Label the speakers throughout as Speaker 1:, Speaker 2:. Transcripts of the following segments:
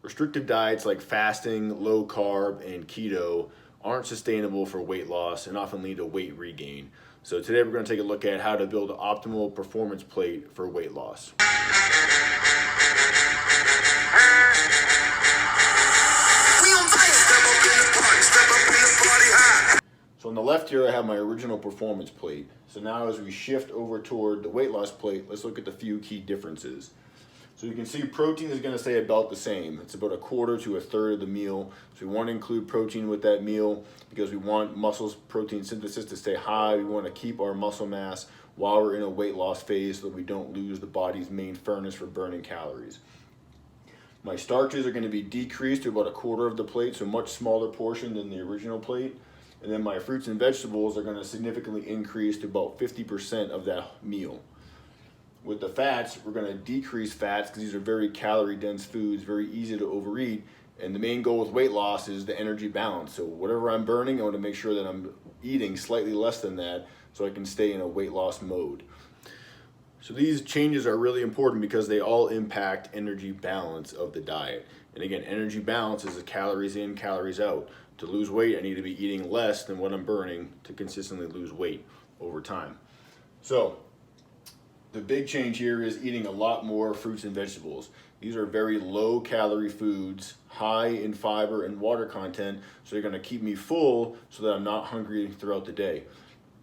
Speaker 1: Restrictive diets like fasting, low carb, and keto aren't sustainable for weight loss and often lead to weight regain. So today we're going to take a look at how to build an optimal performance plate for weight loss. So on the left here I have my original performance plate. So now as we shift over toward the weight loss plate, let's look at the few key differences. So you can see protein is going to stay about the same. It's about a quarter to a third of the meal. So we want to include protein with that meal because we want muscle protein synthesis to stay high. We want to keep our muscle mass while we're in a weight loss phase so that we don't lose the body's main furnace for burning calories. My starches are going to be decreased to about a quarter of the plate, so a much smaller portion than the original plate. And then my fruits and vegetables are going to significantly increase to about 50% of that meal. With the fats, we're going to decrease fats because these are very calorie dense foods, very easy to overeat. And the main goal with weight loss is the energy balance. So whatever I'm burning, I want to make sure that I'm eating slightly less than that so I can stay in a weight loss mode. So these changes are really important because they all impact energy balance of the diet. And again, energy balance is the calories in, calories out. To lose weight, I need to be eating less than what I'm burning to consistently lose weight over time. So the big change here is eating a lot more fruits and vegetables. These are very low calorie foods, high in fiber and water content, so they're gonna keep me full so that I'm not hungry throughout the day.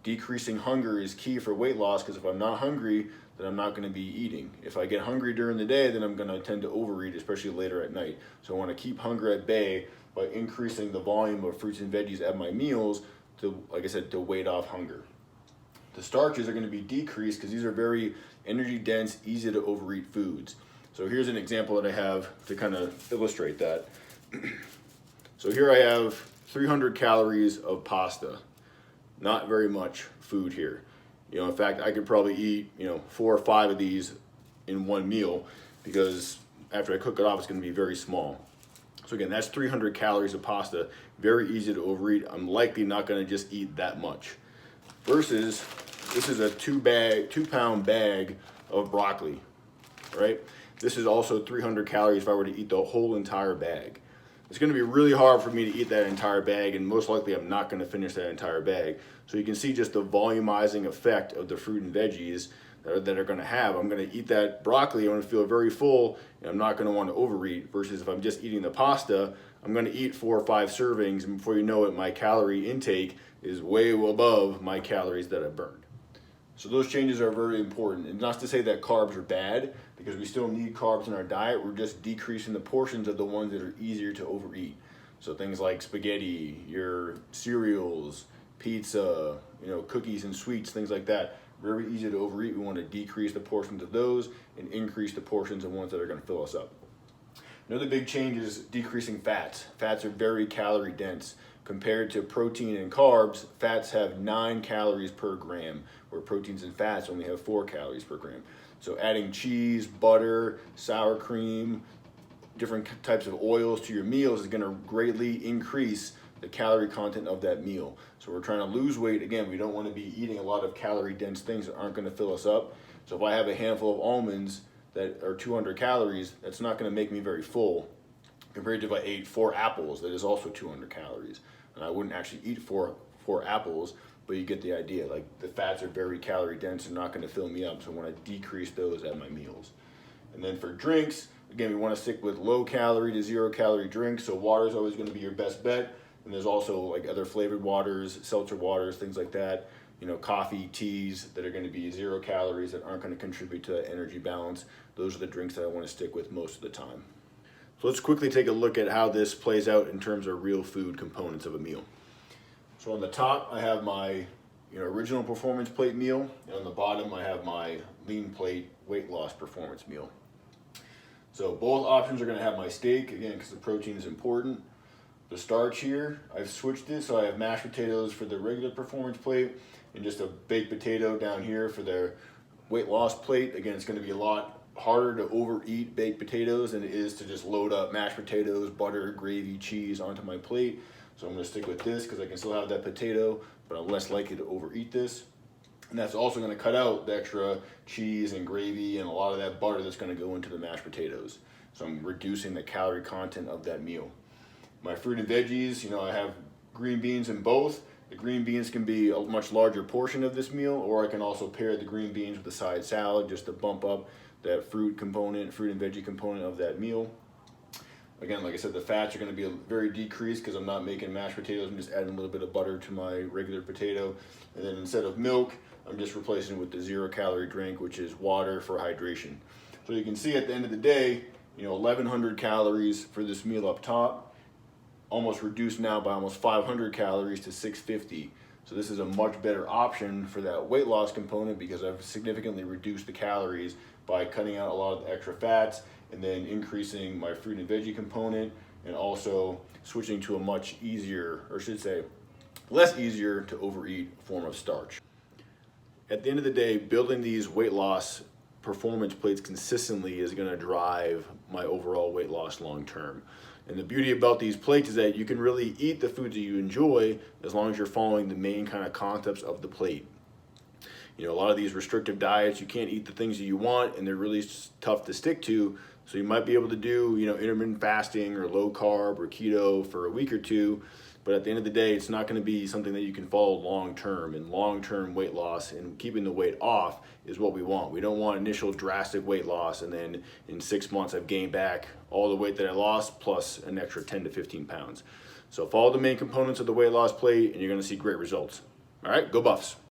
Speaker 1: Decreasing hunger is key for weight loss because if I'm not hungry, then I'm not gonna be eating. If I get hungry during the day, then I'm gonna tend to overeat, especially later at night. So I wanna keep hunger at bay by increasing the volume of fruits and veggies at my meals to, like I said, to ward off hunger. The starches are going to be decreased because these are very energy dense, easy to overeat foods. So here's an example that I have to kind of illustrate that. So here I have 300 calories of pasta. Not very much food here. In fact, I could probably eat, 4 or 5 of these in one meal because after I cook it off, it's going to be very small. So again, that's 300 calories of pasta. Very easy to overeat. I'm likely not going to just eat that much. Versus this is a 2-pound bag of broccoli, right? This is also 300 calories if I were to eat the whole entire bag. It's going to be really hard for me to eat that entire bag, and most likely I'm not going to finish that entire bag. So you can see just the volumizing effect of the fruit and veggies that are going to have. I'm going to eat that broccoli, I'm going to feel very full, and I'm not going to want to overeat. Versus if I'm just eating the pasta, I'm going to eat 4 or 5 servings, and before you know it, my calorie intake is way above my calories that I burned. So those changes are very important. And not to say that carbs are bad, because we still need carbs in our diet. We're just decreasing the portions of the ones that are easier to overeat. So things like spaghetti, your cereals, pizza, cookies and sweets, things like that. Very easy to overeat. We want to decrease the portions of those and increase the portions of ones that are going to fill us up. Another big change is decreasing fats. Fats are very calorie dense. Compared to protein and carbs, fats have 9 calories per gram, where proteins and fats only have 4 calories per gram. So adding cheese, butter, sour cream, different types of oils to your meals is going to greatly increase the calorie content of that meal. So we're trying to lose weight. Again, we don't want to be eating a lot of calorie dense things that aren't going to fill us up. So if I have a handful of almonds that are 200 calories, that's not going to make me very full. Compared to if I ate 4 apples, that is also 200 calories. And I wouldn't actually eat four apples, but you get the idea. Like the fats are very calorie dense and not going to fill me up, so I want to decrease those at my meals. And then for drinks, again, we want to stick with low calorie to 0 calorie drinks. So water is always going to be your best bet. And there's also like other flavored waters, seltzer waters, things like that. Coffee, teas that are going to be 0 calories that aren't going to contribute to that energy balance. Those are the drinks that I want to stick with most of the time. So let's quickly take a look at how this plays out in terms of real food components of a meal. So on the top, I have my original performance plate meal, and on the bottom, I have my lean plate weight loss performance meal. So both options are going to have my steak, again, because the protein is important. The starch here, I've switched it, so I have mashed potatoes for the regular performance plate, and just a baked potato down here for their weight loss plate. Again, it's going to be a lot harder to overeat baked potatoes than it is to just load up mashed potatoes, butter, gravy, cheese onto my plate. So I'm going to stick with this because I can still have that potato, but I'm less likely to overeat this. And that's also going to cut out the extra cheese and gravy and a lot of that butter that's going to go into the mashed potatoes. So I'm reducing the calorie content of that meal. My fruit and veggies, I have green beans in both. The green beans can be a much larger portion of this meal, or I can also pair the green beans with a side salad just to bump up that fruit and veggie component of that meal. Again, like I said, the fats are going to be very decreased because I'm not making mashed potatoes. I'm just adding a little bit of butter to my regular potato. And then instead of milk, I'm just replacing it with the 0-calorie drink, which is water for hydration. So you can see at the end of the day, 1,100 calories for this meal up top, almost reduced now by almost 500 calories to 650. So this is a much better option for that weight loss component because I've significantly reduced the calories by cutting out a lot of the extra fats and then increasing my fruit and veggie component, and also switching to a much easier, or I should say, less easier to overeat form of starch. At the end of the day, building these weight loss performance plates consistently is going to drive my overall weight loss long term. And the beauty about these plates is that you can really eat the foods that you enjoy as long as you're following the main kind of concepts of the plate. A lot of these restrictive diets, you can't eat the things that you want and they're really tough to stick to. So you might be able to do, intermittent fasting or low carb or keto for a week or two, but at the end of the day, it's not going to be something that you can follow long term. And long term weight loss and keeping the weight off is what we want. We don't want initial drastic weight loss and then in 6 months I've gained back all the weight that I lost plus an extra 10 to 15 pounds. So follow the main components of the weight loss plate and you're going to see great results. All right, go Buffs.